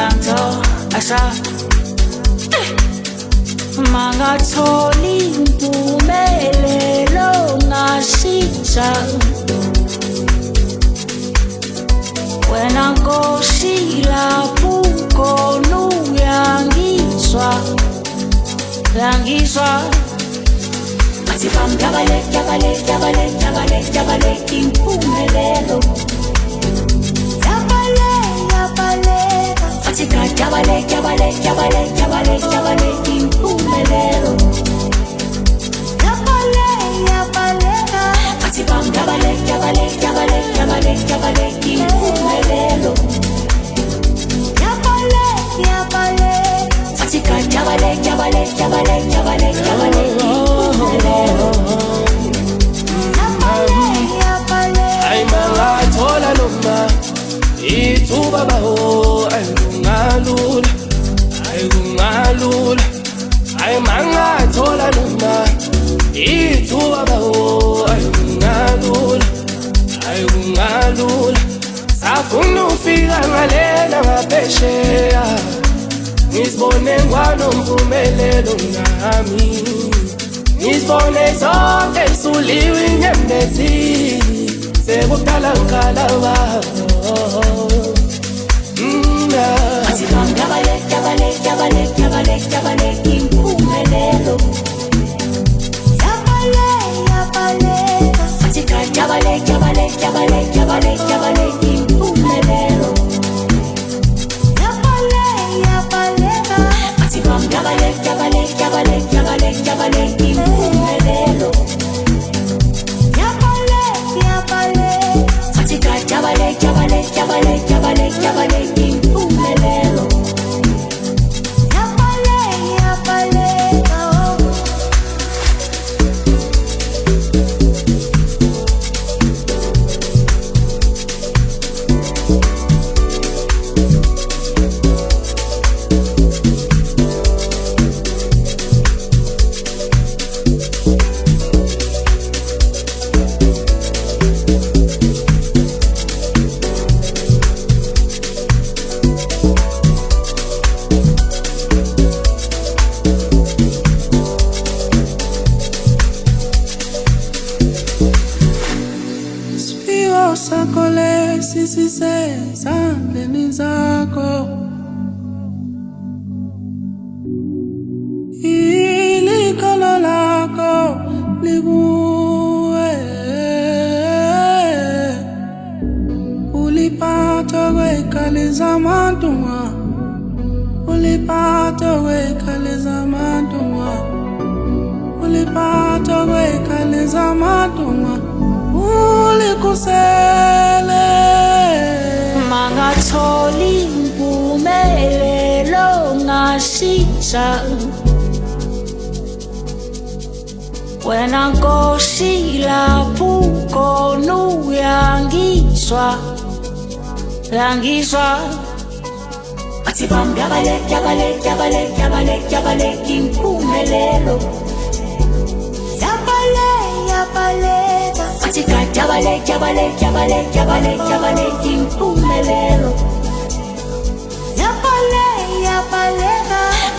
Asha mangatholi impumelelo ngashintsha wena Nkosi lapho khona uyangizwa athi bamjabale impumelelo athi jabale impumelelo athi bamjabale impumelelo athi jabale ay mangathola noma ithuba baho kungalula ay mangathola noma ithuba baho kungalula safuna ufika ngalela ngaphesheya ngizibone kwanompumelelo nami ngizibone zonke suliwe inyembezini sekudala ngikalaba athi bamjabale impumelelo athi jabale impumelelo athi bamjabale impumelelo athi jabale impumelelo sakho lesi sisezandleni zakho ilikolo lakho likuwe uliphatha kwekale zamantunga uliphatha kwekale zamantunga uliphatha kwekale zamantunga ulikusele mangatholi impumelelo ngashintsha wena Nkosi lapho khona uyangizwa athi bamjabale impumelelo athi jabale impumelelo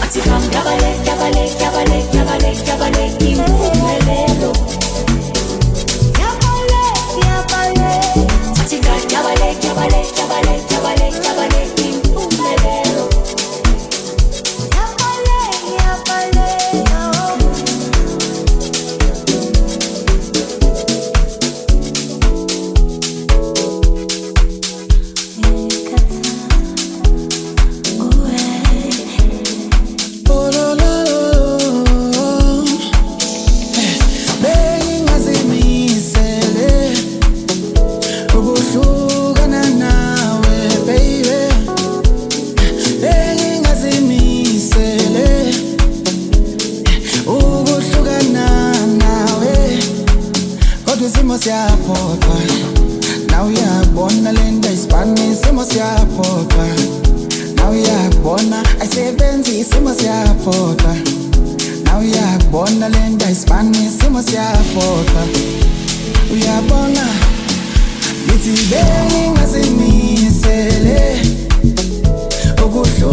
athi bamjabale impumelelo athi jabale impumelelo now uyabona lento isibani isimo siyaphoqa now uyabona ayisebenzisa isimo siyaphoqa now uyabona lento isibani isimo siyaphoqa uyabona ngithi bengingazimisele ukuhluka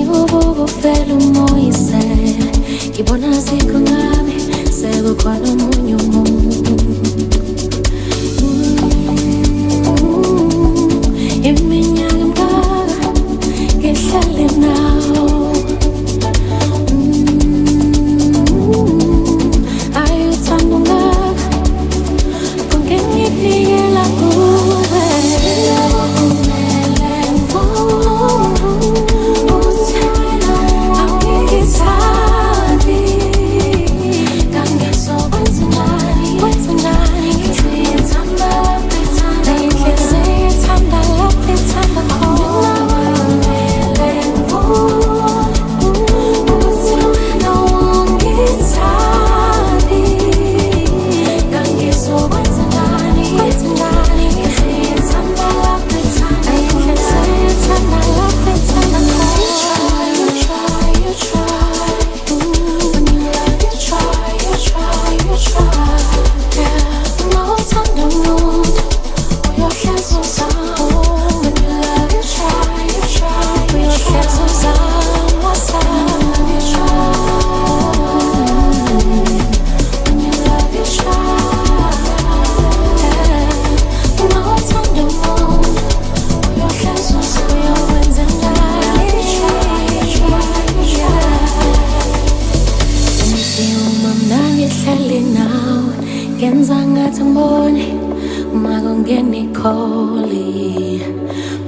Mangikubuka uvela umoyisele ngibona azikho ngami sekukhona omunye umuntu. Iminyaka emingaka ngihlale nawo. Ayuthanda ungaka konke ngikunikela kuwe.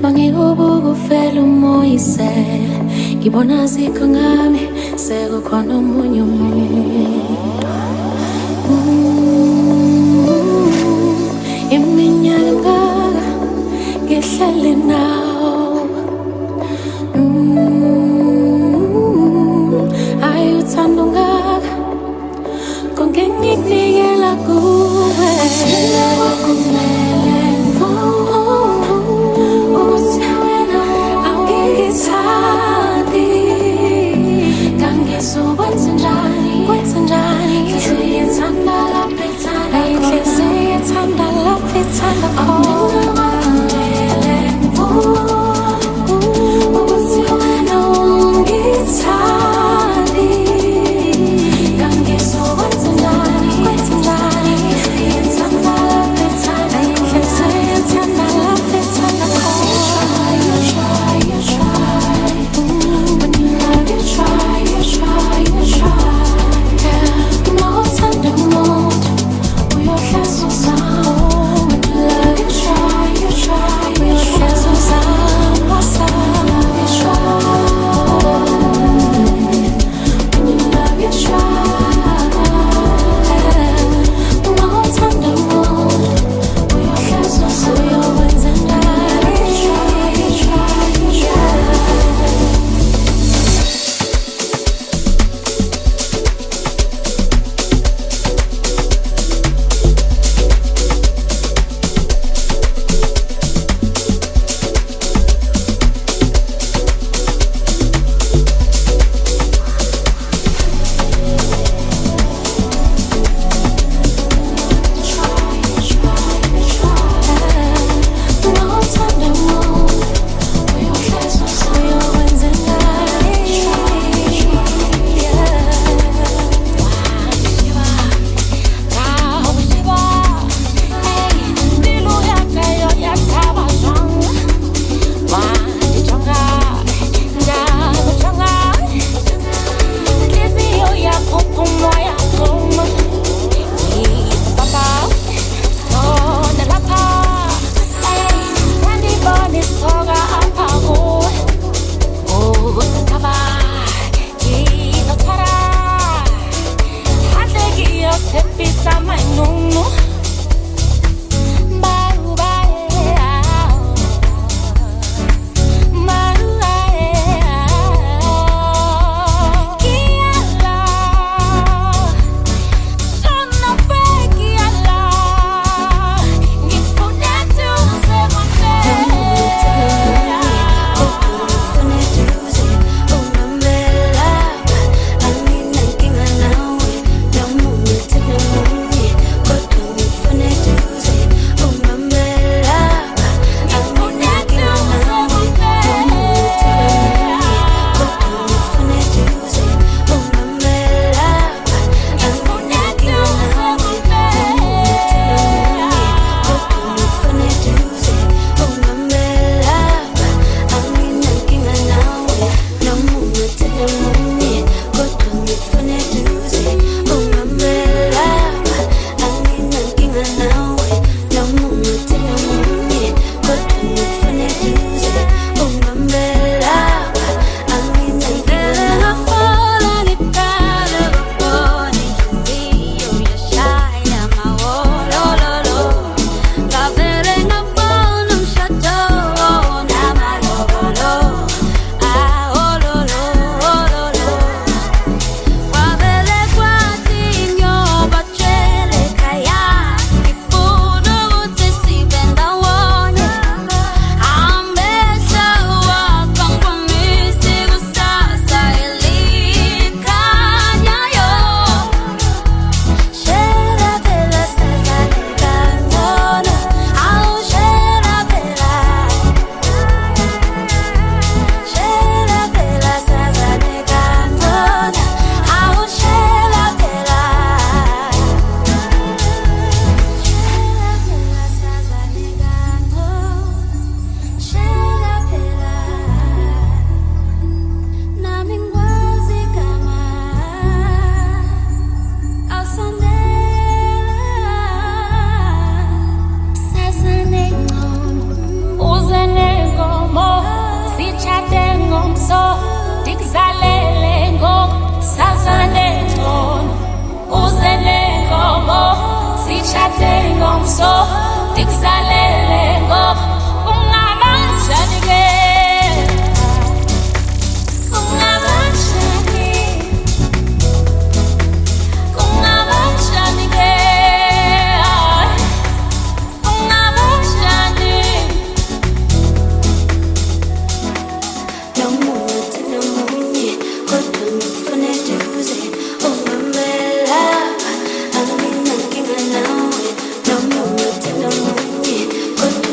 Mangikubuka uvela umoyisele ngibona azikho ngami sekukhona omunye umuntu. Iminyaka emingaka ngihlale nawo. Ayuthanda ungaka konke ngikunikela kuwe. Kumele ukuthi wena awungithandi, kangizokwenza njani, inhliziyo ithanda lapho ithanda khona, inhliziyo ithanda lapho ithanda khona. Kumele umso ndikusalele ngoba ungabanjani ke ungabanjani ungabanjani ke ungabanjani nomuntu nomunye kodwa ngifuna eduze ungimela anginankinga nawe nomuntu nomunye kodwa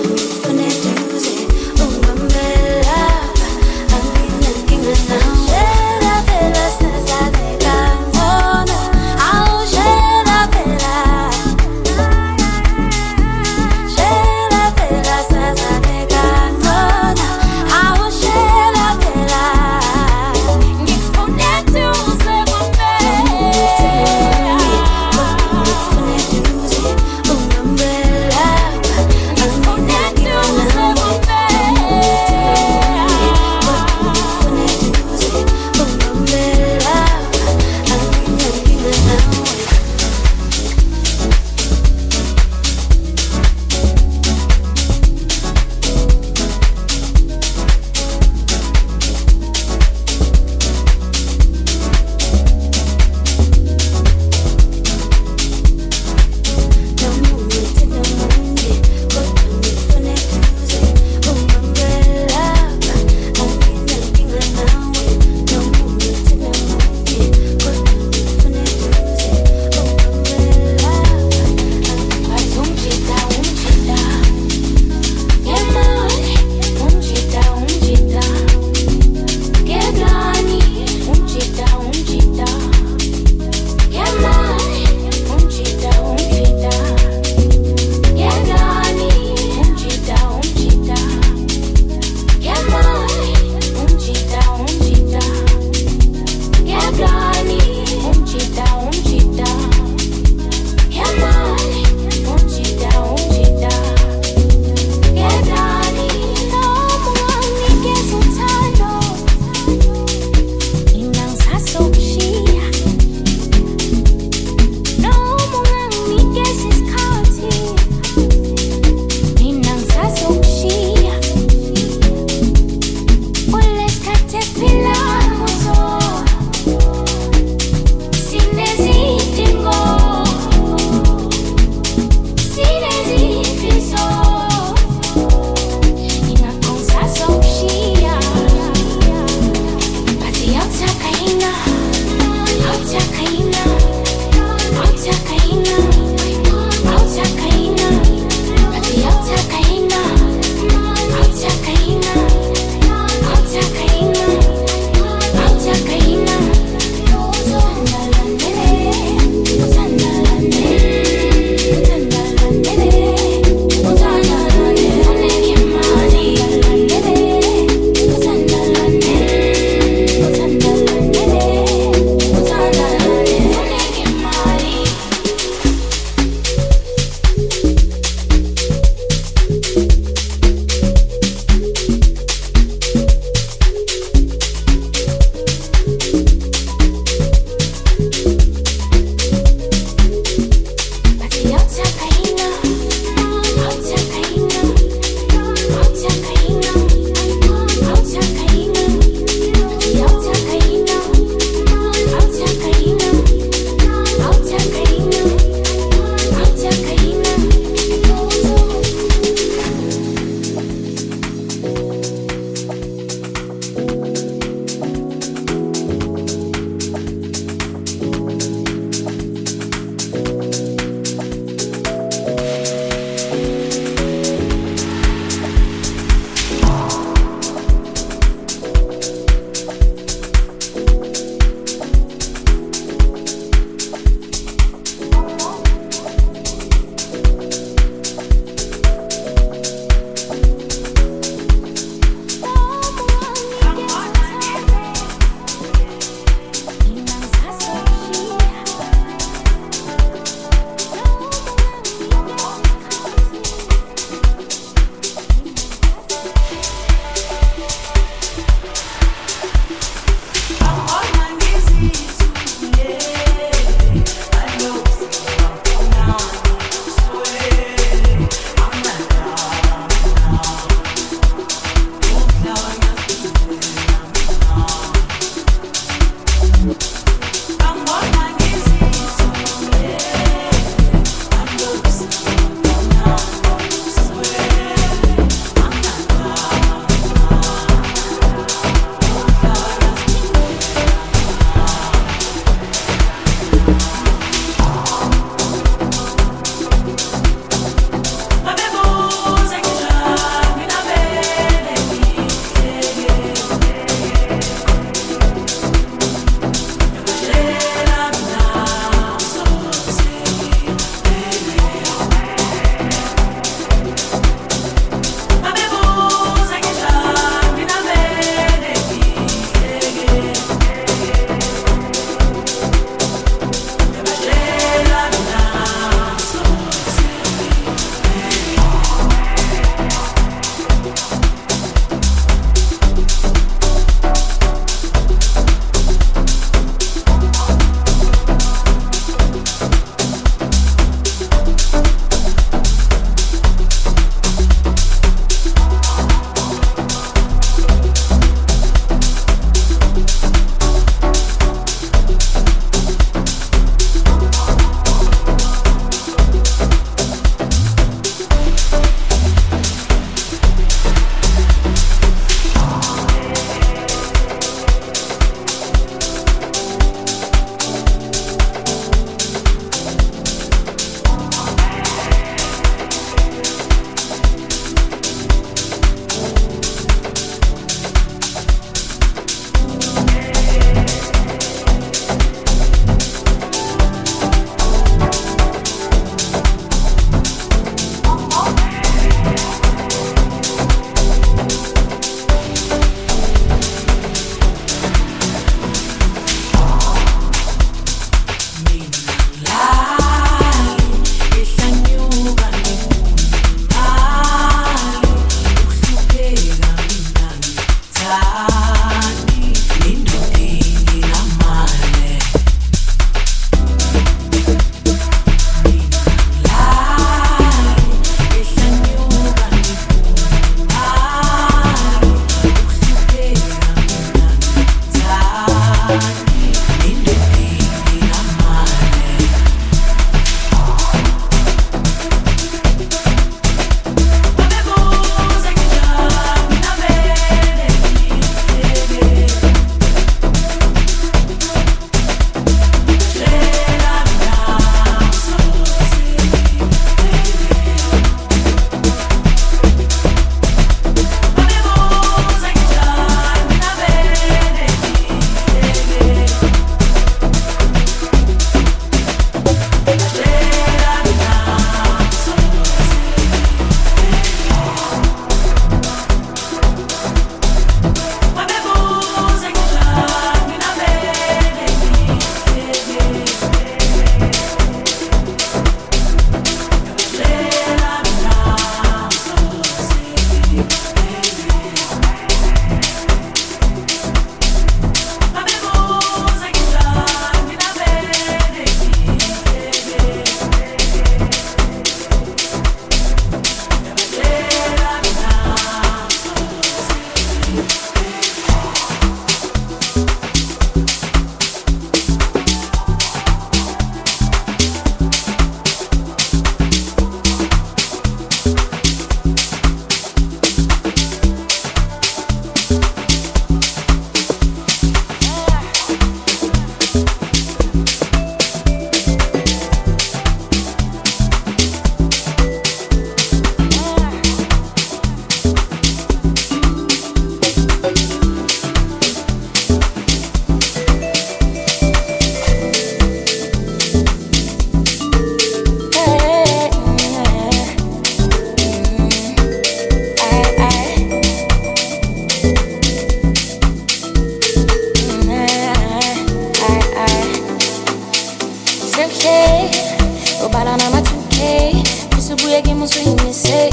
ngimuswingise.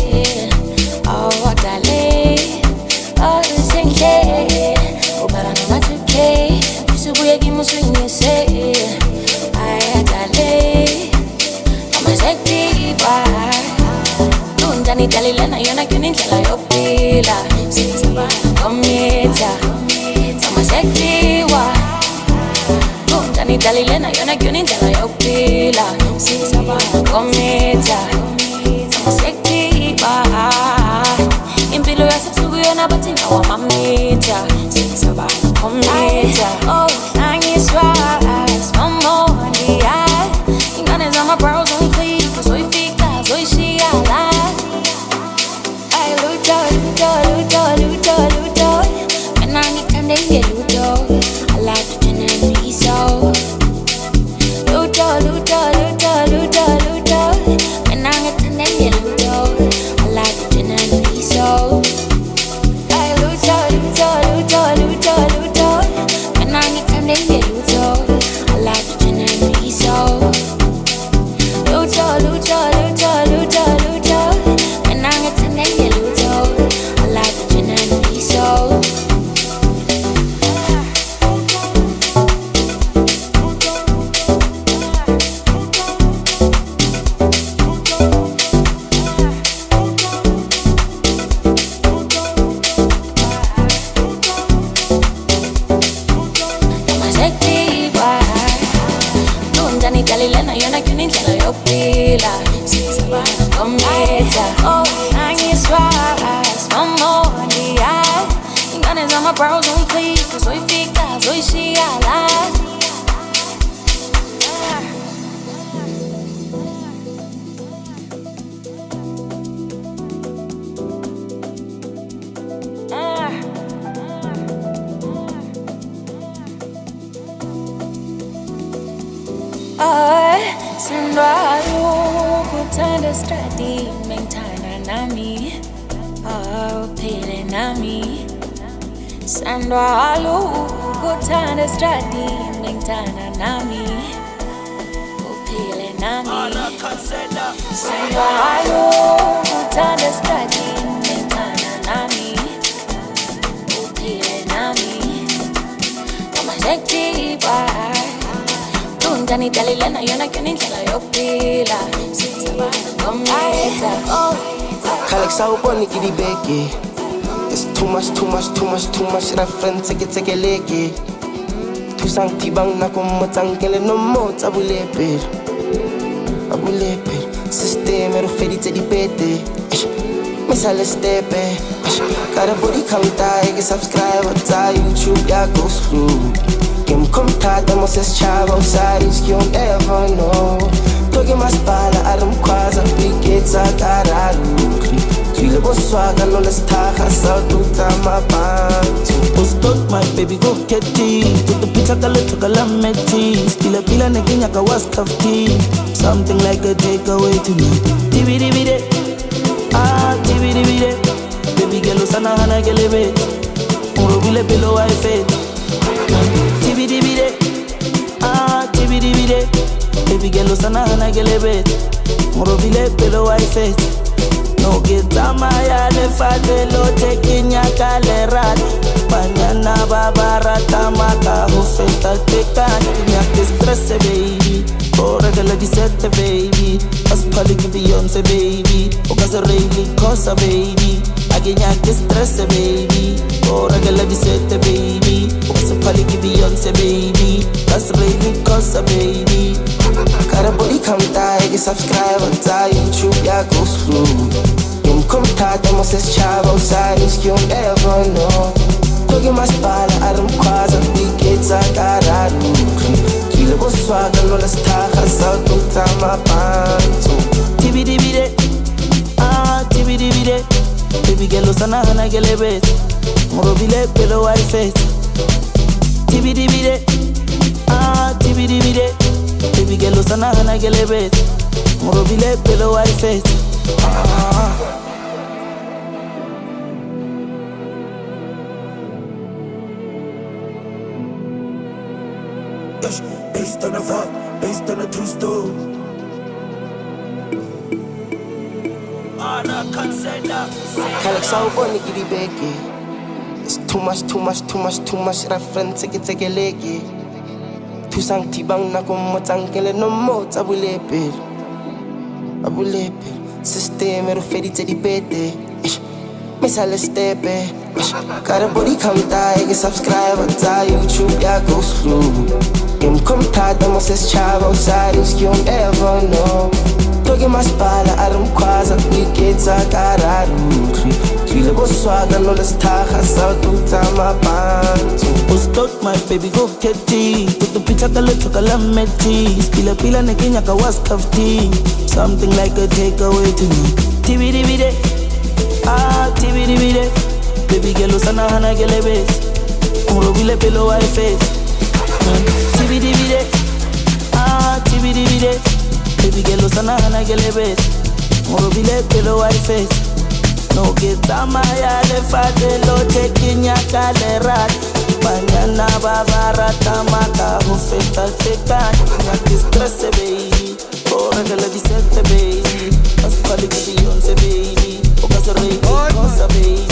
Oh dale, oh senhle, ubala noma 2K, isubuye ngimuswingise. Ay dale, mama sektiba, lunjani dalilena yona kunindlela yokuphila. Sisaba komyetha, mama sektiwa, lunjani dalilena yona kunindlela yokuphila. Sisaba komyetha, mama sektiba, impilo yasebusuku yona bathi ngawamamitha. Sisaba komyetha, oh angiswa smamoni ay ingane zama bros on fleek zoyifika zoyishiya la. Ay luto luto luto luto luto mina ngithande ngeluto. I like to gin and miso. Luto luto luto luto luto mina ngithande ngeluto. I like to gin and miso. Ay luto luto luto luto luto mina ngithande ngeluto. I like to gin and miso. Luto luto luto luto luto mina ngithande ngeluto. I like to gin and miso. Dalilena yona kunindlela yokuphila. Sisaba komyetha, oh angiswa smamoni ay ingane zama bros on fleek zoyifika zoyishiya la. Sindwayo kuthanda stradi mengithanda nami. Uphile nami. Sindwayo kuthanda stradi mengithanda nami. Uphile nami. Sindwayo kuthanda stradi mengithanda nami. Uphile nami. Mama sektiba lunjani dalilena yona kunindlela yokuphila. Sisaba komyetha, oh Khalek sawubona ikidibeke. It's too much, too much, too much, too much. Rafren teke leke. Tusang tibang na kumotangkele no mo tabulepel. Abulepel. System ero fedi te dipete. Misale stepe. Got a body come die, subscribe ta YouTube ya go through. Kim contact them os chavo size you don't ever know. Toge maspala aramkwaza piketsa kararu. Twile boswaga no lestaha sa tuta mabantu. Stop my baby go get it. Put the pizza kale chokalameti. Stila pila neginya ka was kafti. Something like a takeaway tonight. Tibidibide, ah tibidibide. Baby girl usana hana gelebe. Urubile below I fade. Tibidibide, ah tibidibide. Baby girl usana hana gelebe. Urubile below I fade. No get tamaya le fatelo tekinya kalerat. Banyana babarata maka hufeta tekani. Nyak stress baby. Ora gala di sette baby. Aspali ki Beyonce baby. Okaza really cosa baby. Aginya stress baby. Ora gala di sette baby. Aspali ki Beyonce baby. That's really cosa baby. Got a body come die, subscribe ta YouTube ya go through. Kim contact them os chavo size you don't ever know. Toge maspala aramkwaza piketsa kararu. Twile boswaga no lestaha sa tuta mabantu. Tibidibide, ah tibidibide. Baby girl usana hana gelebe. Murobile below I face. Tibidibide, ah tibidibide. Baby girl usana hana gelebe. Murobile below I face. Based on a fact, based on a true story. Kalex awuboni kilibeke. It's too much reference ke leke. Tusang tibang na kumotsangele no motsa bulepelo. Abulepelo. System ero fedite di pete. Me sale stepe. Got a body come die, subscribe at YouTube, yeah, go through. Game come tight, the most is child outside, you don't ever know. Togi maspala, arum kwaza, wikets a kararutri. Twile boswaga, no les tajas, out to tama bantu. Ustot my baby go get tea. Put the pizza calamity. Pila nekinya kawas kafti. Something like a takeaway to me. TBD. TBD. Baby girl usana hana gelebes. Umrobile pelo I face. TBD. TBD. Baby girl usana hana gelebes. Umrobile pelo I face. No get amaya le fate lo tekinya kalerat. Mañana babarata maka hufeta tekan. Ya stress baby. Ora que le dice baby. Asfali que Beyoncé baby. Oka se rey cosa baby.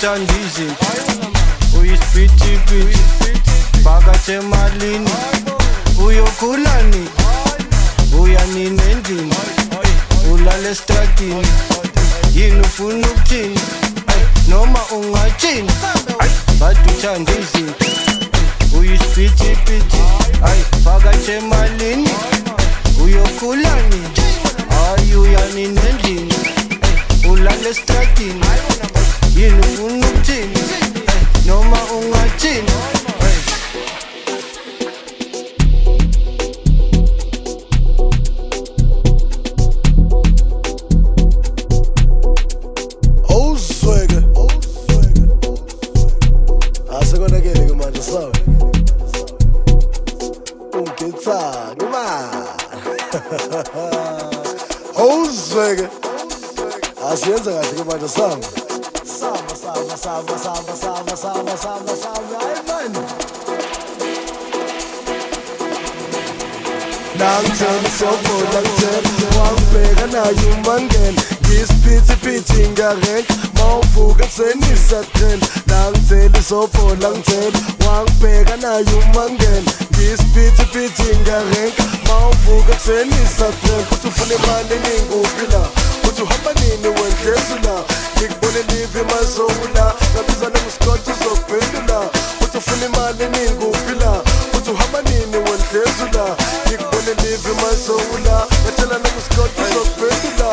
Chandizi, uyi piti bakache malini, uyokulani, uyani nendini, ulale stratini, yinufunu kutini, noma ungachini, batu chandizi, uyi piti bakache malini, uyokulani, uyani nendini, ulale stratini. Yinufunu kutini, noma ungachini. Swagger. Asekonakele ke manje sawa. Ungitsa, ngima. Swagger. Asiyenza kahle ke manje sawa. Langitshela sobo, langitshela wangibheka nayo umangena. Ngisiphithiphithi ngarent, mawuvuka ekuseni isatrend. Langitshela sobo, langitshela wangibheka nayo umangena. Ngisiphithiphithi ngarent, mawuvuka ekuseni isatrend. Kuthi ufuna imali eningi uphila, kuthi uhamba nini wendlezula. Ngikubone live emazowula, ngabiza nomskoti uzokuphendula. Kuthi ufuna imali eningi uphila, kuthi uhamba nini wendlezula. Ngikubone live emazowula, ngatshela nomskoti uzokuphendula.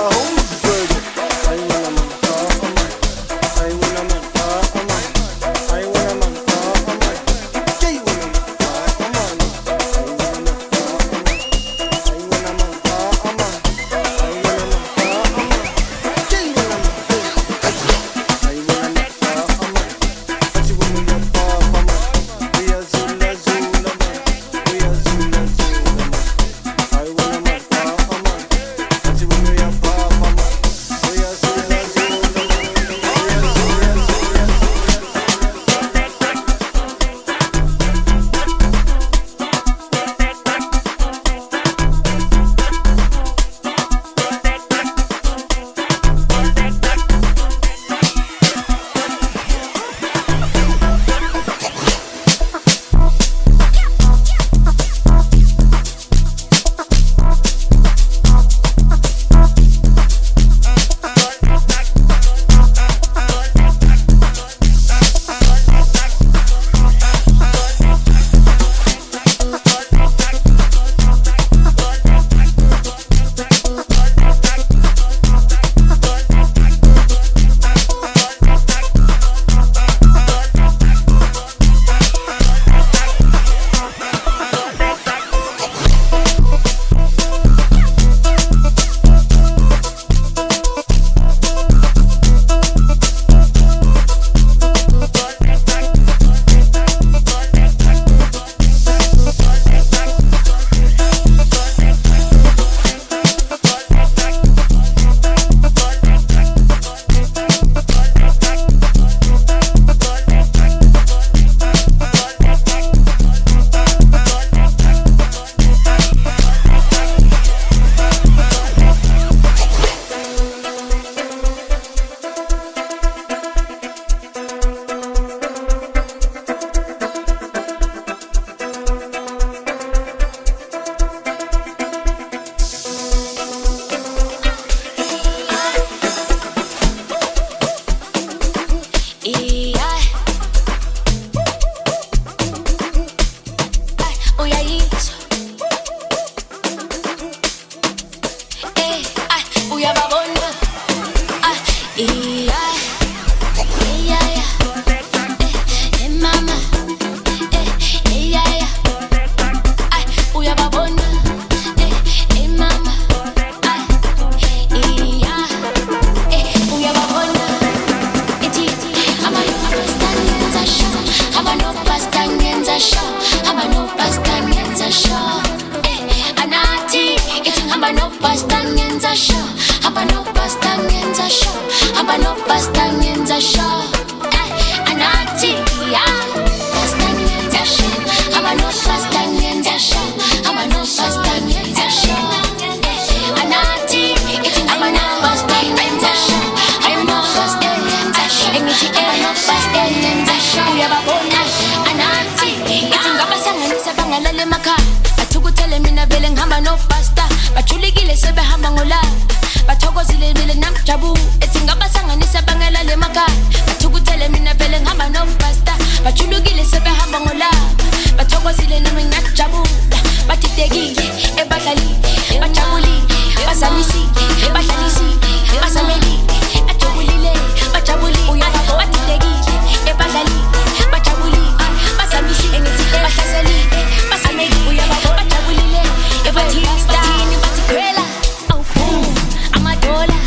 ngenza show anathi pasta ngenza show ama no pasta ngenza show ama no pasta ngenza show anathi ithi ama no pasta ngenza show ama no pasta ngenza show engithi ama no pasta ngenza show uyababona anathi ithi ngabahlanganisa bangalala emakhaya bathukutele mina vele ngihamba no pasta bajulikile sebehamba ngola bathokozile vele namjabu ethi ngabasanganisa bangelala emakhaya bathukutele mina vele ngihamba no pasta bajulukile sebehamba ngola bathokozile nami ngiyajabula batidekile ebadlalile bajabulile bazamisile badlalisile basamelile ajabulile bajabulile batidekile ebadlalile bajabulile bazamisile bahlaselile basamelile bajabulile ebathini batikwela Amadola,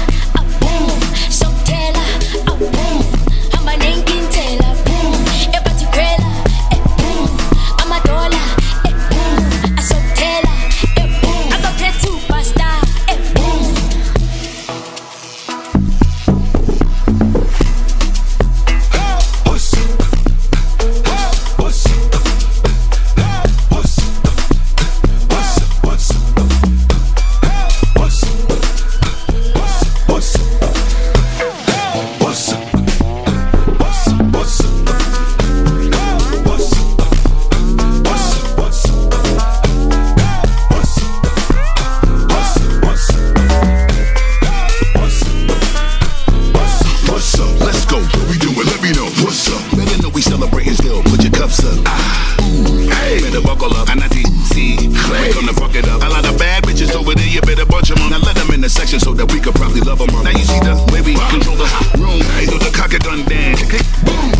boom, sokutela, boom, hamba nengintela, boom, ebatikwela, boom, amadola, boom, asokutela, boom, akaphethe upasta, boom. So that we could probably love them all. Now you see the way we control the room. I do the cock a gun dance. Boom.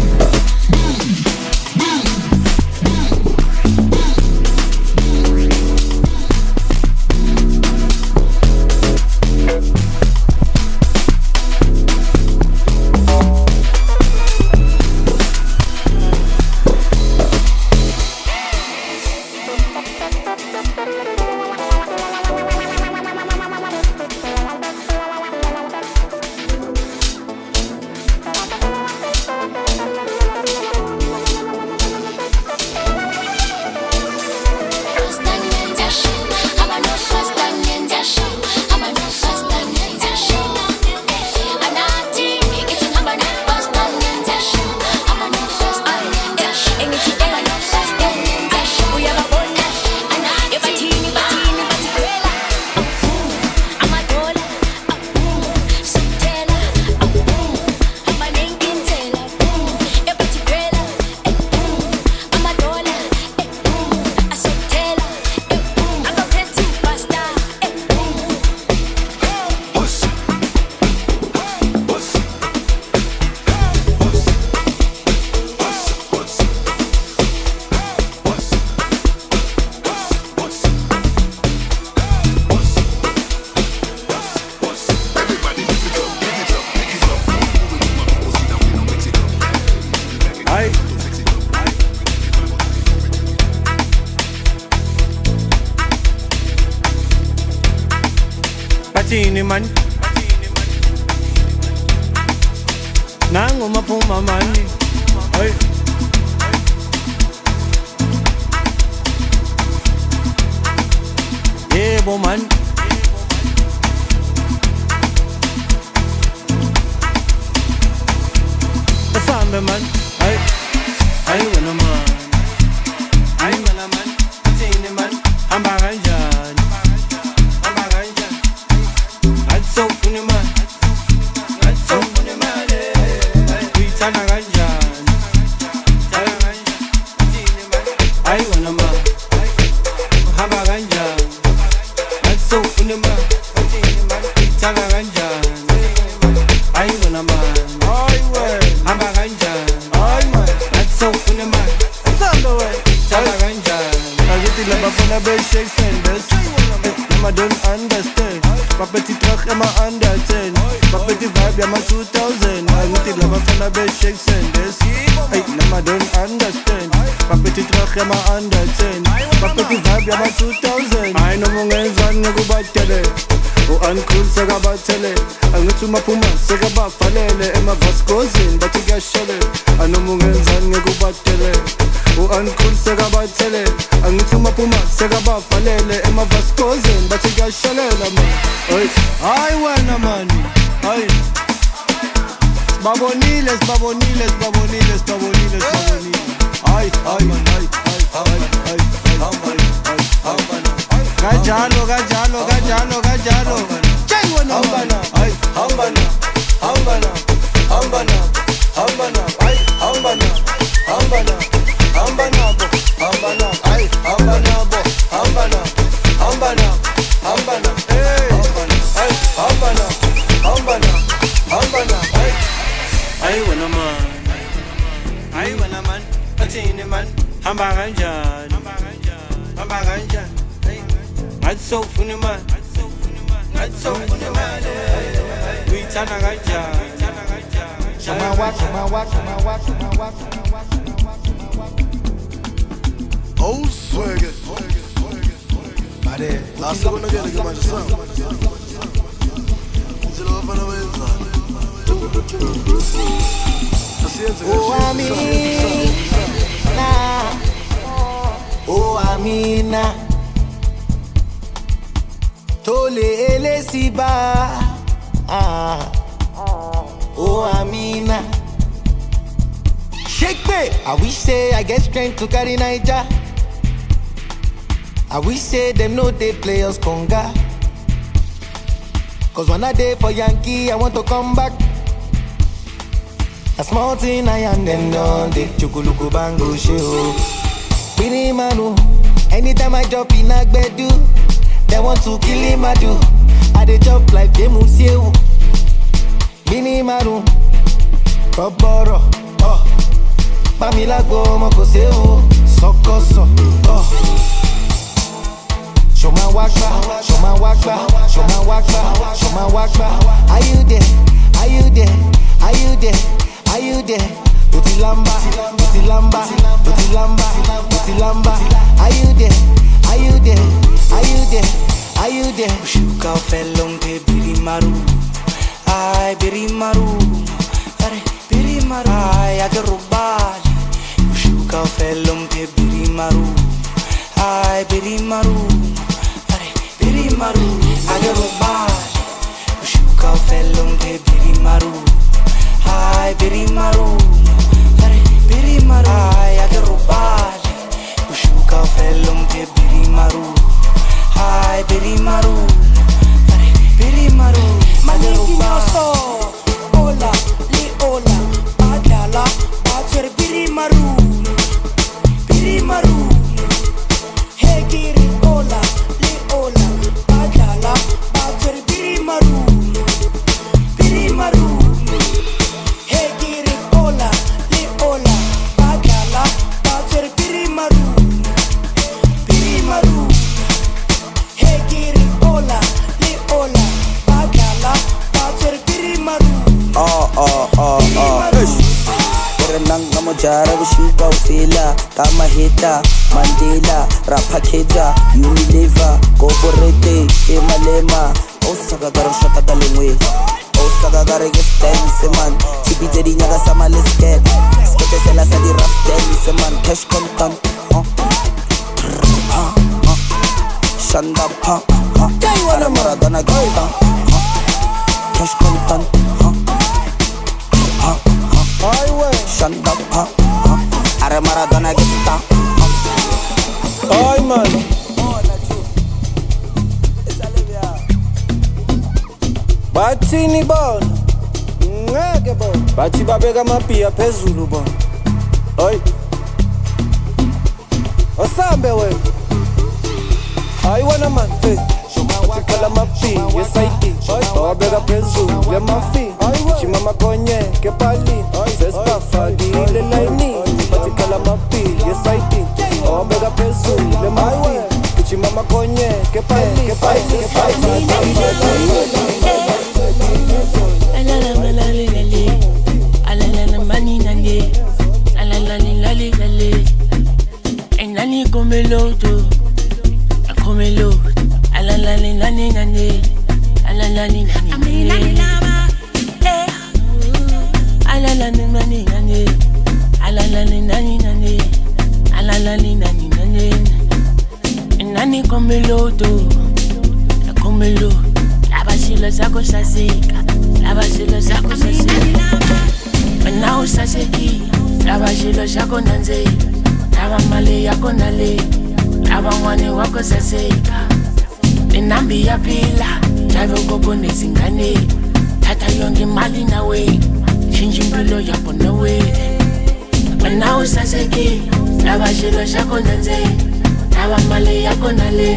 Patini man, nangu maphuma mani, hey. Yebo man, esambe man, hey, hey wena man, hey wena man, patini man, hamba kanjani, hamba kanjani. So funny man, that's so funny man. We tana kanjani, tana kanjani. I wanna man, hamba kanjani. That's so funny man, we tana kanjani. I wanna man, hamba kanjani. That's so funny man, tana kanjani. I get the love from the best shakes and best. I don't understand. Papeti truck in my under 10. Papeti vibe, yeah, my 2000. I need the love from the best shakes and this. Hey, I don't understand. Papeti truck in my under 10. Papeti vibe, yeah, my 2000. I know mungenza nikubatele. U-uncool sekabathele angithi umaphuma sekabavalele emavaskozini bathi kuyashele anoma ungenzani ngekubatele U-uncool sekabathele angithi umaphuma sekabavalele emavaskozini bathi kuyashelela man hayi wena mani hayi Babonile Ay Kajalo Jai wena hambana ay hambana ay hambana ay hambana hey ay hambana ay wena man athini man hamba kanjani ngathi sowufuna imali uyithanda kanjani Oh swagger Mare asekonakele ke manje sam Ngizelo bafana benzani Amina Tole elesiba Amina Shake me I wish say I get strength to carry Niger I wish say them know they play us conga Cause when I day for Yankee I want to come back A small thing I am them done they chukuluku bango show Bini manu Anytime I jump in Agbedu They want to kill him I do I dey jump like Jemusieu Bini manu Koboro Bamilago moko sewu Sokoso Show my wakba Are you there Utilamba Are you there Ushuka felonge birimaru Ay birimaru Are birimaru Ay agarubali Ushuka felonge birimaru Ay birimaru Are birimaru agarubali Ushuka felonge birimaru Ay birimaru Are birimaru Ay agarubali Ushuka felonge birimaru Ay birimaru birimaru Maliginoso Ola li ola Adala Bater birimaru Hegiri ola li ola Adala Bater birimaru Hegiri ola li ola Adala Bater birimaru Hegiri ola li ola Bagala Bater birimaru Renang namo jara bushuka ufila Kama hita, Mandela, Rapakeja, Unilever, Goborete, Emalema Osaka garo shota galengwe Osaka garo gesten seman Chibi jedi nyaga sama lesket Skete sela sadi raften seman Cash contant Shanda pa Ara Maradona gita Cash contant Shanda pa Ara Maradona gita ay man Bathini bona ngeke bona bathi babeka amaphiya phezulu bona hayi osambe wena hayi wena man Kala mapi, yes I did. Babeka phezulu lemafi. Chimama konye ke pali. Sespa fadi le laini. Kala mapi, yes I did. Babeka phezulu lemafi. Chimama konye ke pali. Nani come lodo, come lo, la basila sako saseka, la basila sako saseka. Now saseki, la basila sako nanze, la male yako nale, la wani wako saseka. Nambi ya pila, chave koko nezingane, tata yonge mali nawe, chinji mbilo yapo nawe. Now saseki, la basila sako nanze. Lava male yako nale,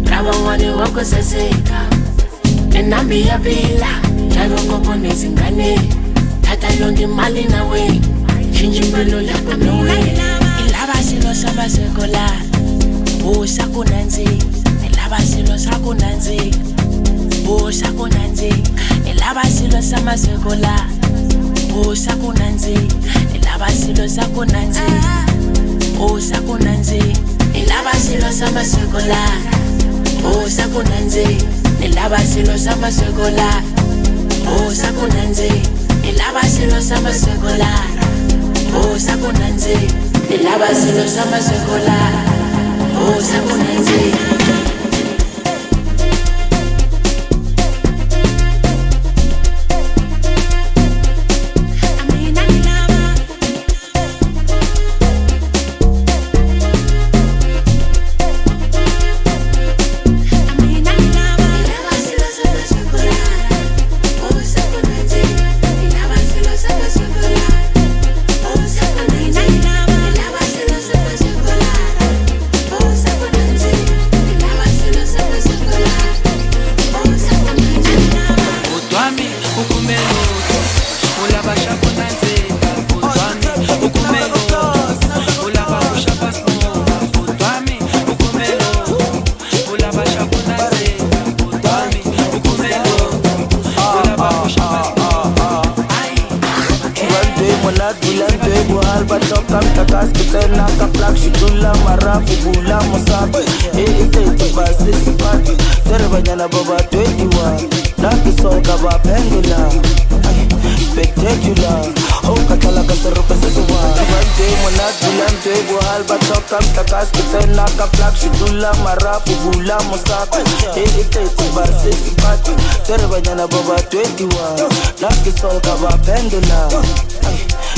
lava wani wako saseka. Nambi ya pila, chave koko nezingane, tata yonge mali nawe, chinji mbilo yako nawe. Ilaba silo saba sekola, usaku nanzi. Ilaba silo saku nanzi, usaku nanzi. Ilaba silo sama sekola, usaku nanzi. Ilaba silo saku nanzi, usaku nanzi. Ilaba silo sama sekola, usaku nanzi. Ilaba silo sama sekola, usaku nanzi. Ilaba silo sama sekola, usaku nanzi. Ilaba silo sama sekola, usaku nanzi.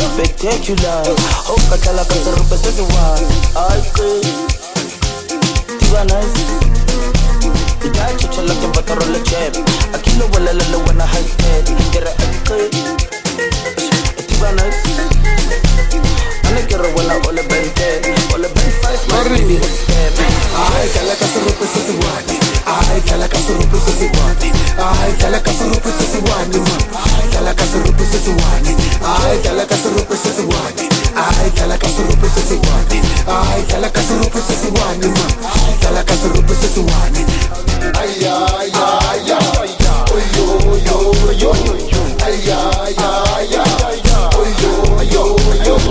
Spectacular, oh katala kasar peseswa, ay kay, tiba nice. Ida chuchala ke bataro le chep, akilo wala la wana high head, kera kay, tiba nice. Ane kera wala ole bente, ole bente five marry. Ay kala kasar peseswa, ay kala kasar peseswa, ay kala kasar peseswa, kala kasar peseswa. Ay, kala kasuru pesesiwani. Ay, kala kasuru pesesiwani. Ay, kala kasuru pesesiwani. Kala kasuru pesesiwani. Ay, ay, ay, ay. Oy, yo, yo, yo. Ay, ay, ay, ay. Oy, yo, yo, yo.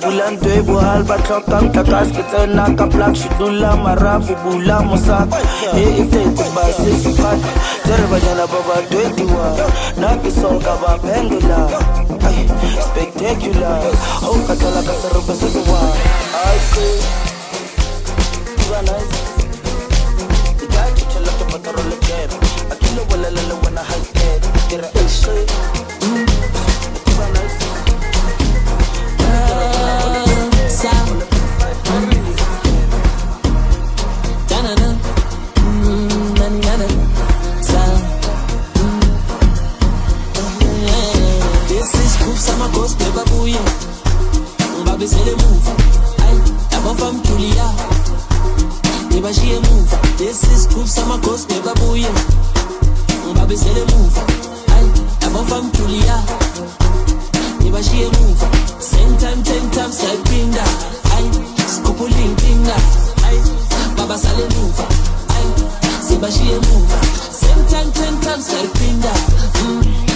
Bulante buhal batlokang takas kita nakaplak shidula marafu bula mosak ite tibasi sipat terbanyana baba 21 nakisol kaba pendula spectacular oh katala kasar peseswa ay tiba nice ida chuchala ke bataro le chep akilo wala la wana ngibashiye emuva. Lesi sigroup samakhosi bekabuye ngibabizele emuva. Ayi abafana mjulia ngibashiye emuva. Same time 10 times sayiphinda. Ayi sikhuphula inkinga. Ayi baba sale emuva. Ayi sibashiye emuva. Same time 10 times sayiphinda.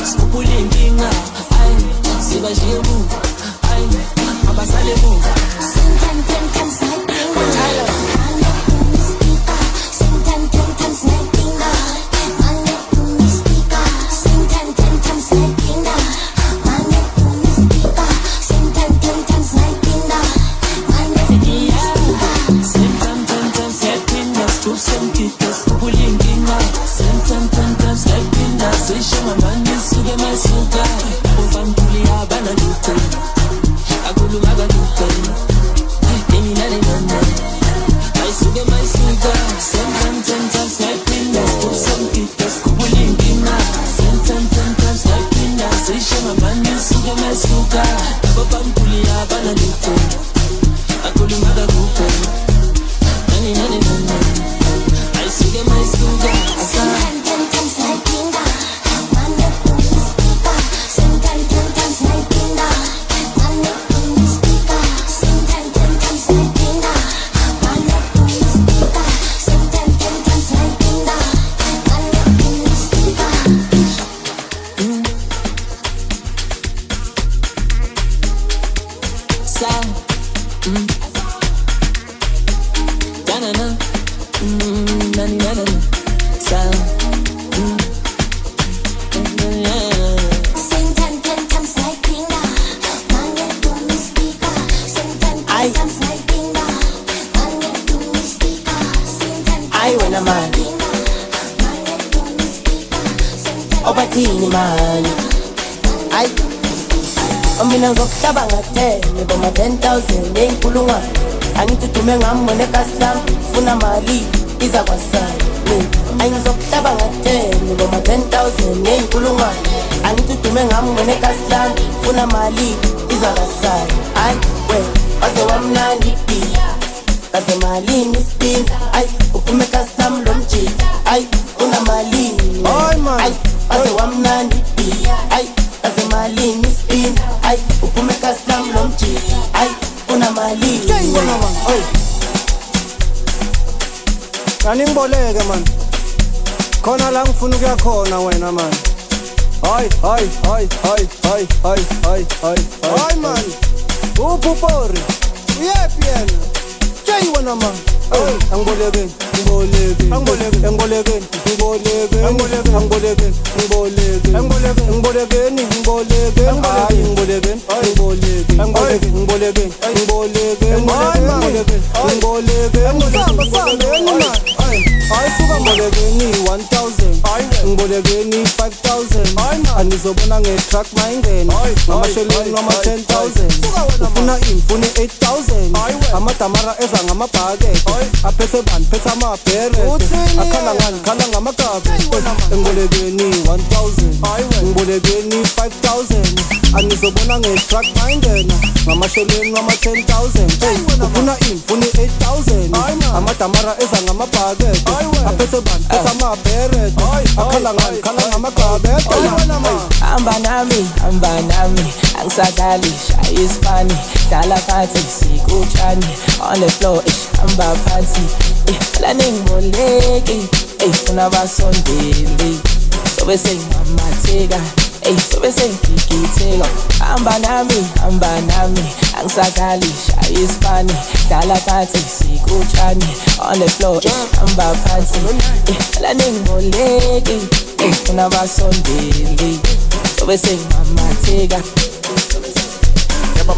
Sikhuphula inkinga. Ayi sibashiye emuva. Ayi baba sale emuva. Same time 10 times sayiphinda. Mina ngokuthabanga 10 ngoma 10,000 enkulungwane angitudume ngamone kaslam funa mali iza kwasana angizokuthabanga 10 ngoma 10,000 enkulungwane angitudume ngamone kaslam funa mali iza kwasana ay we waze wamnandi kaze mali mispin ay uphume kaslam lomjiki ay una mali ay waze wamnandi ay kaze mali mispin ay uphume kaslam lomjiki ay una mali oy Kaningboleke man khona la ngifuna ukuya khona wena man Hayi man upupori uyephi yena Jay wena man Angboleke ayisuka mbolekeni 1000 ngibolekeni 5000 anizobona ngetruck mayingena ngamasheleni ngama 10000 ufuna imfune 8000 amadamara eza ngamabhakede aphethe bani phethe amabhere akhala ngani khala ngamagabe ngibolekeni 1000 ngibolekeni 5000 anizobona ngetruck mayingena ngamasheleni ngama 10000 ufuna imfune 8000 amadamara eza ngamabhakede aphethe bani phethe amabhere akhala ngani khala ngamagabe hamba nami angisakali shaya isipani dala phansi sikutshani on the floor hamba phansi la ningboleki funa basondeli sobe sengamatheka sobe sengigitheka hamba nami angisakali shaya isipani dala phansi sikutshani on the floor hamba phansi la ningboleki funa basondeli sobe sengamatheka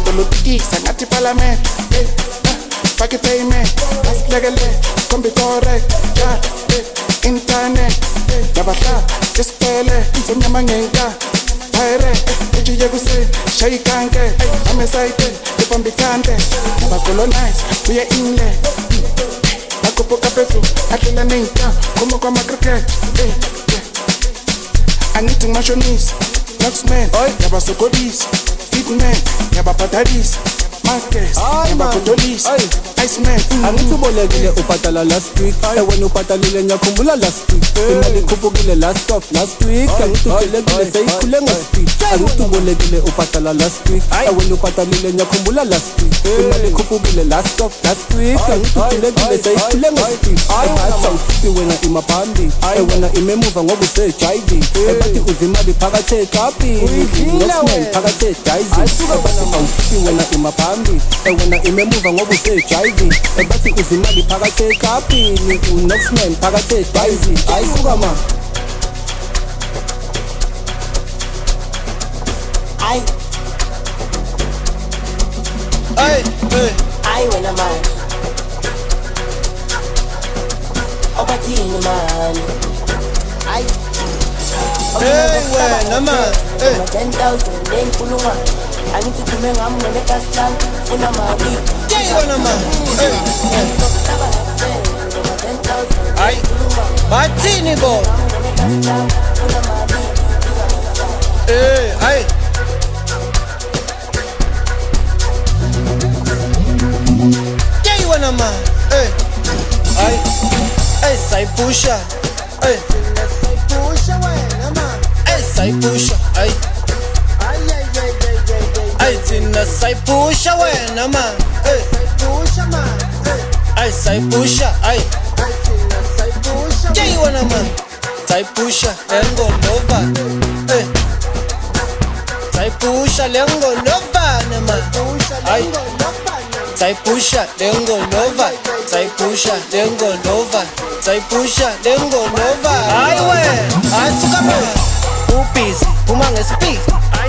Politics, ngathi parliament fake payment asilekele kombi correct ja internet yabahla isiphele somnyama ngenka bayre ejiye kuse shayikanke amesayite ipambikante bakolonize kuye inle nakupoka peso atlela nenka como kwa cricket angithi ngimashonisa Knoxman, yabasokolisi Fitman, yabapatadisi Marques, yabapotolis Iceman. Angithubolekile ubhatala last week wena ubhatalile ngiyakhumbula last week imali ikhuphukile last week angithubolekile seyikhule ngespeed angithubolekile ubhatala last week wena ubhatalile ngiyakhumbula last week imali ikhuphukile last week angithubolekile seyikhule ngespeed ayawuthi wena imaphambi wena imemuva ngoba usejive bathi uzimali phakathi ekapini uNoxman phakathi edayizi awuthi wena imaphambi wena imemuva ngoba usejive bathi uzimali phakathi ekapini uNoxman phakathi edayizi ayisuka ma Ay wena man Obathini man Ay wena man 10,000 nenkulungwane angithi thume ngami ngelekaslan funa mali wena man ay bathini bo ay wena man ay sayipusha sayipusha wena man sayipusha ay thina sayipusha wena man sayipusha man sayipusha thina sayipusha wena man sayipusha lengolova sayipusha lengolova man sayipusha lengolova sayipusha lengolova sayipusha lengolova hayi wena asuka ma ubhizi phuma ngespeed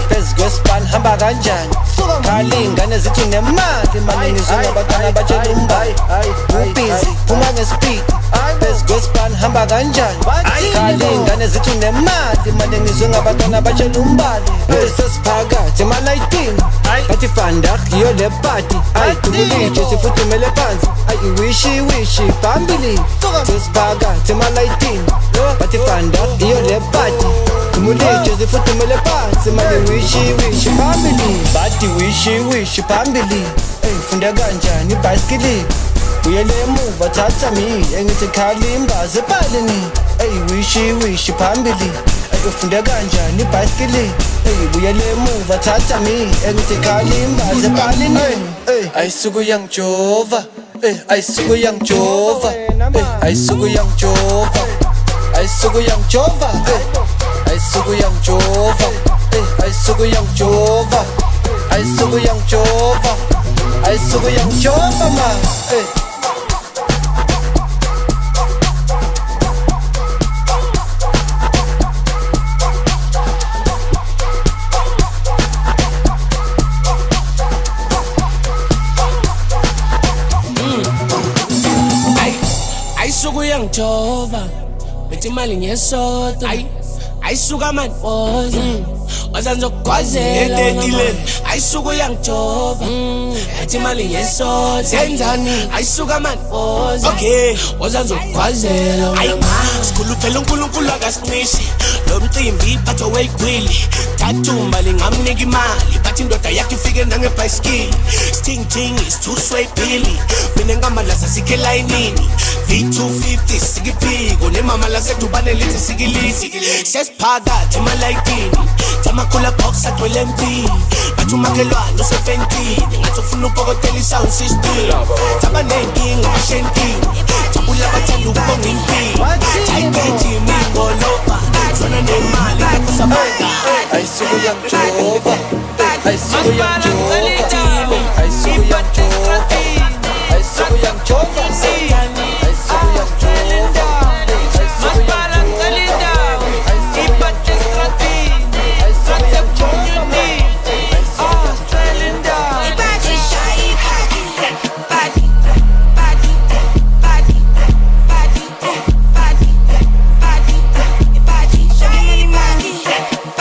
phezu kwespan hamba kanjani khali ingane zithi nemali manje ngizongabatana batshela umbali ubhizi phuma ngespeed phezu kwespan hamba kanjani khali ingane zithi nemali manje ngizongabatana batshela umbali sesiphakathi ema-19 bathi fanda yiyo le party tubulije sifuthumele phansi wishi phambili sesiphakathi ema-19 bathi fanda yiyo le party tubulije sifuthumele phansi manje wishi phambili bathi wishi phambili funda kanjani ibhayisikili uyele emuva thatha mi engithi khali imbazi epalini wishi phambili ufunda kanjani ibhayisikili uyele emuva thatha mi engithi khali imbazi epalini ayisuku yangijova ayisuku yangijova ayisuku yangijova ayisuku yangijova ayisuku yangijova ayisuku yangijova ayisuku yangijova ayisuku yangijova ma ayisuku yangijova bethi imali ngesoto ayisuka man wazanzokwazela ayisuku yangijova bethi imali ngesoto senzani ayisuka man wazanzokwazela sikhuluphela uNkulunkulu akasincishi lo mcimbi phatho weyigwili thathuma lingamnika imali bathi indoda yakhe ifike nangebhayisikili sting is too sway billy mina ngamalasa sikhe layinini V250 sikiphiko nemama lasedubane lithi sikilithi sesiphakathi emalayitini tamakhula box agcwele empini bathi umakhelwane usefentini ngathi ufuna upokotela i-sound system tabanenkinga abashentini jabula bathanda ukubonga impilo tayikethi imingolova zona nemali kakusabanga ayisuku yangijova ayisuku yangijova ayisuku yangijova ayisuku yangijova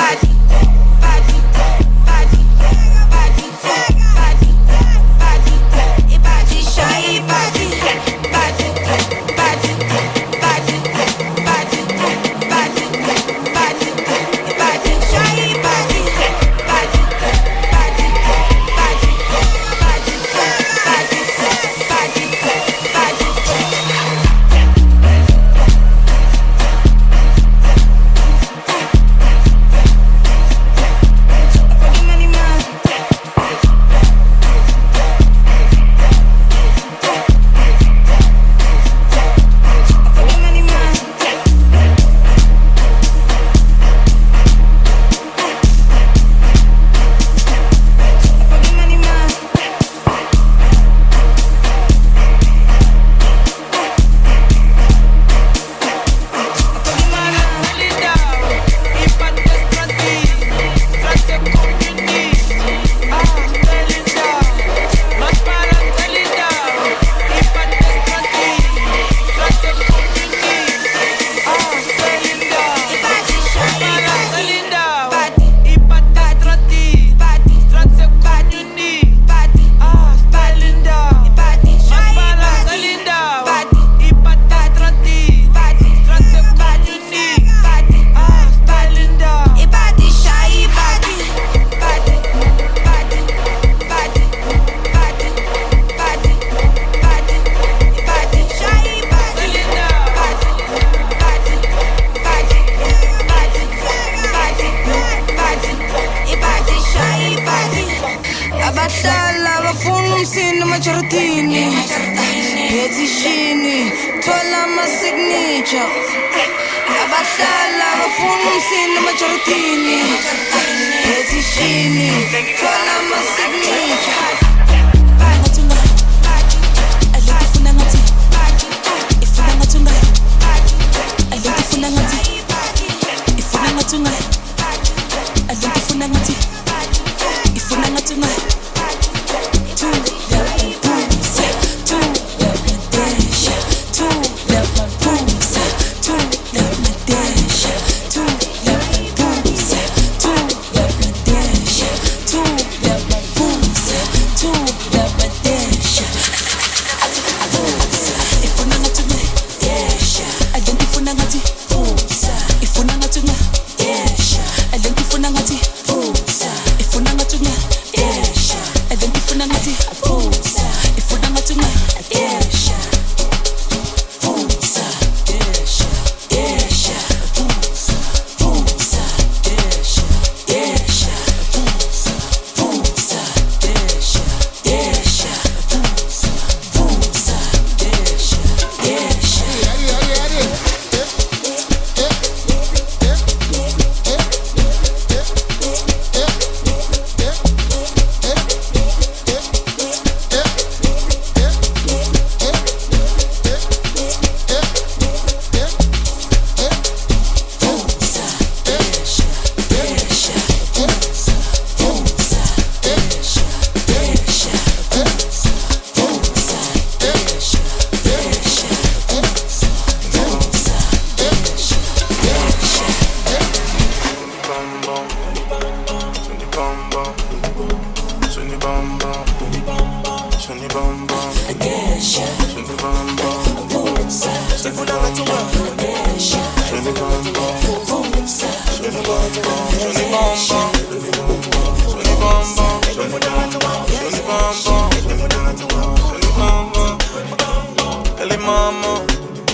Body. signature. Abahlala bafuna umsini emajaridini. Ezishini thola ama-signature.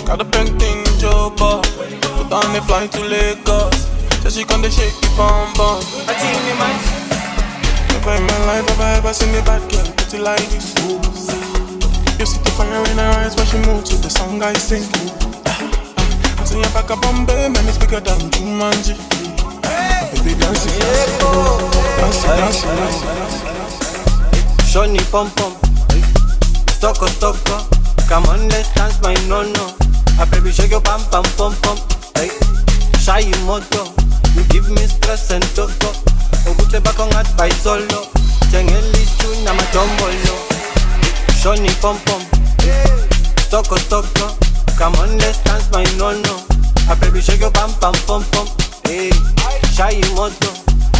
Got a pink thing in Joba. Put on the flight to Lagos. So she come to shake the bum bum. I think me man. Never in my life have I ever seen a bad girl put it like this. You see the fire in her eyes when she moves to the song I sing. I see her back a Bombay, man, it's bigger than Jumanji. Baby dancing, dancing. Shoni pom pom, stoko stoko. Come on, let's dance my no-no. A baby shake your pam pam pom pom. Hey, shy moto, you give me stress and toko. Ogute bakong at by solo. Jengeli chuna matombolo. Shoni pom pom, stoko stoko. Come on, let's dance my no-no. A baby shake your pam pam pom pom. Hey, shy moto,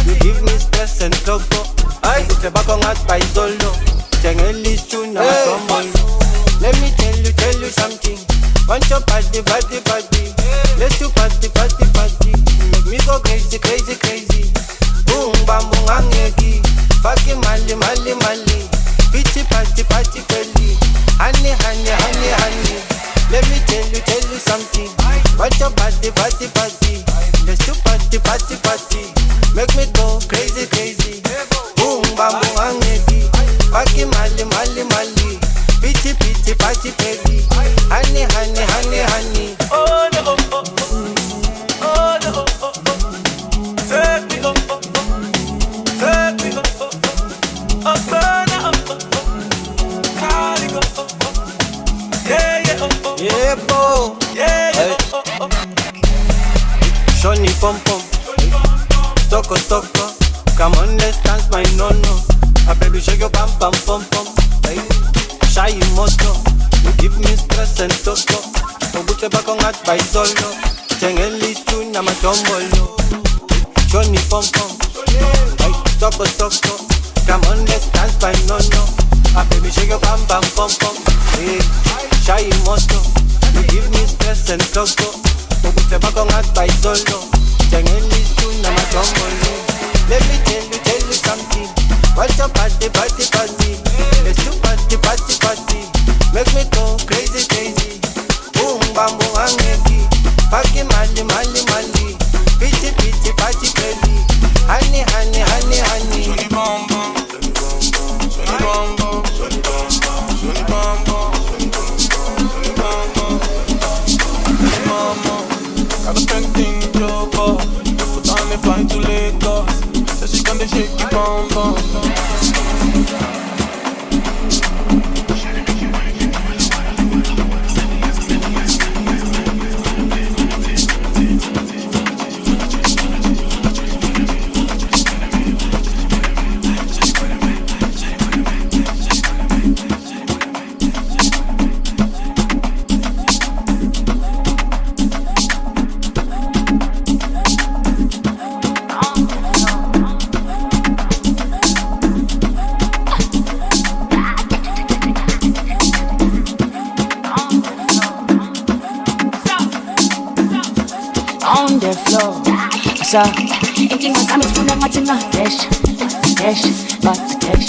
you give me stress and toko. Ay, ogute bakong at by solo. Jengeli chuna matombolo. Let me tell you something. Want your body. Let's do party. Make me go crazy. Boom, bam, boom, angeki. Fucking mali. Bitchy, party, belly. Honey. Let me tell you something. Want your body. Let's do party. Make me go crazy. Boom, bam, boom, angeki. Fucking mali. Bitchy, party, baby. Honey. Oh no, take me up. Carry go. Yeah, bo. Yeah. Shoni pom pom, stoko. Come on, let's dance my no-no. A baby shake your pam pam pom pom. Hey. Shy moto, you give me stress and toko. Ogute bakong at by solo. Jengeli chuna matombolo. Shoni pom pom, ay stoko. Come on, let's dance by no-no. A baby shake your pam pam pom pom. Hey, shy moto, you give me stress and toko. Ogute bakong at by solo. Jengeli chuna matombolo. Let me tell you something. What's your party? Let's do party. Make me go crazy. Boom, bam, boom, angeki. Fucking mali. Bitchy, party, belly. Honey. Shoni bom bom. Shoni bom bom. it bum bum. On the floor, so inkinga zami zifuna ngathi dash, dash, but dash.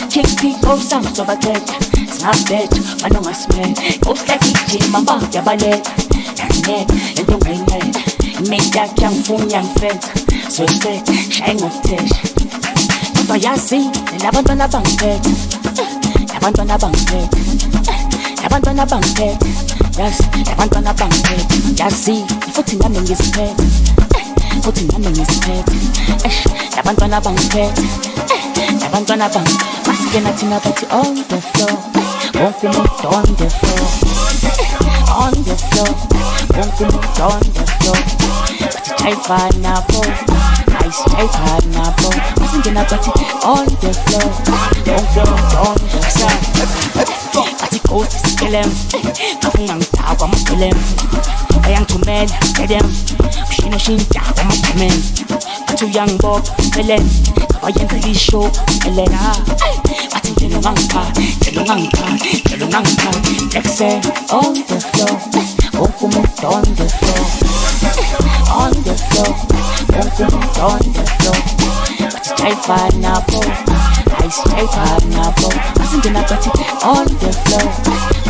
Kick people some so bathetha, singabetha banongasimele. Usithatha ijima mba yabaleka, yaneka into ngayineka. Imate yakhe yangifuna yangifetha, so isetha shaye ngokuthesha. Kodwa yazi labantwana bangiphetha, labantwana bangiphetha, labantwana bangiphetha. Yes, labantwana bangiphetha, yazi futhi nami ngiziphethe, futhi nami ngiziphethe. Labantwana bangiphethe, labantwana masike nathi nabathi on the floor, wonke umuntu on the floor, on the floor, wonke umuntu on the floor. Bathi jayiva nabo, ayisijayiva nabo, masingena bathi on the floor, wonke umuntu on the floor. Bathi go to skillem, kafunga ngidakwa amabhelem, ayangithumela ngedem, ushino shinta kwamagqameni. Bathi uyangibopha felem, wayenza ishow elena. Bathi ngelo ngangipha, ngelo ngangipha, ngelo ngangipha. Lexe on the floor, wonke umuntu on the floor, on the floor, wonke umuntu on the floor. Bathi jayiva nabo, ayisijayiva nabo, masingena bathi on the floor.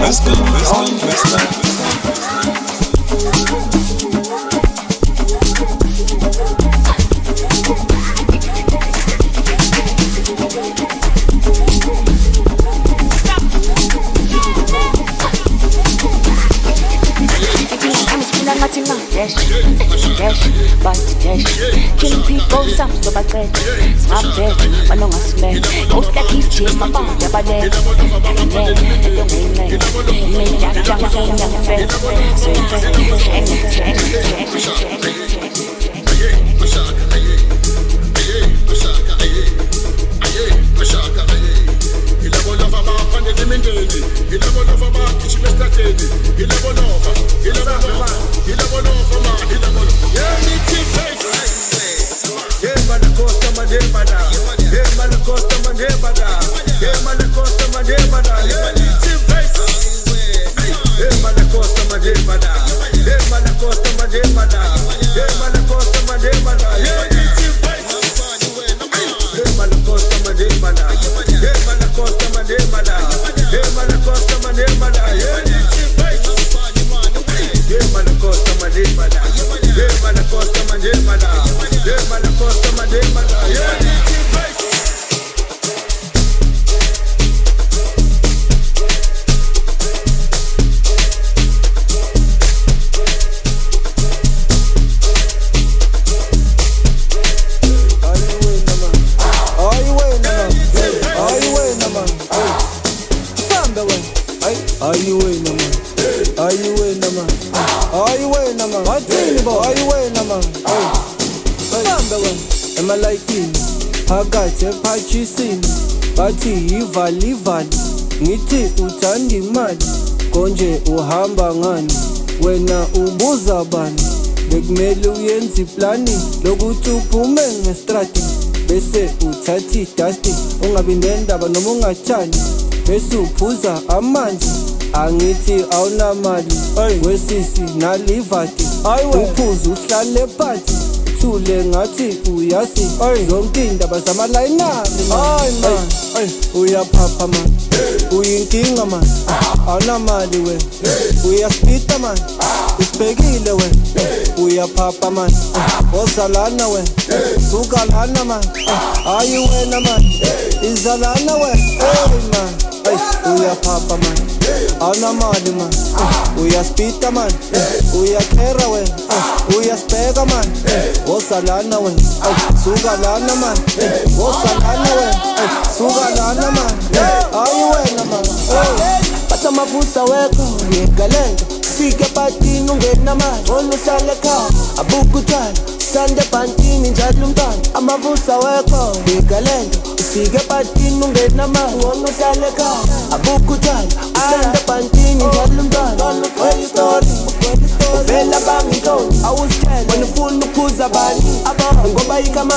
Let's go, let's go, let's go. Dash, dash, but dash. Killing people, some so bad. Stop dead, but no one's mad. Most that keep chasing my body, but dead. Don't mean that. Me, I'm young, fast. So, bathi ivali ngithi uthanda imali konje uhamba ngani wena ubuza bani bekumele uyenze iplani lokuthi uphume ngestrati bese uthatha idasti ungabi nendaba noma ungathani bese uphuza amanzi angithi awunamali wesisi nalivati uphuza uhlale phansi thule ngathi uyasi zonke indaba zamalayinani man uyaphapha man uyinkinga man awunamali we uyaspita man isibhekile we uyaphapha man ozalana we ukalana man ayi wena man izalana we man uyaphapha man awunamali man uyaspita man uyakhera wena uyasibheka man wosalana wena suka lana man wosalana wena suka lana man ayi wena man pata mavusa weko yegalendo fike patini ungena manje onuhlale ekhaya abukuthala sande pantini njalo umntwana amavusa weko yegalendo fike patini ungena manje onuhlale ekhaya abukuthala sande pantini njalo umntwana where story uvela bangintoni awusitshela wena ufuna ukuphuza bani ngoba ikama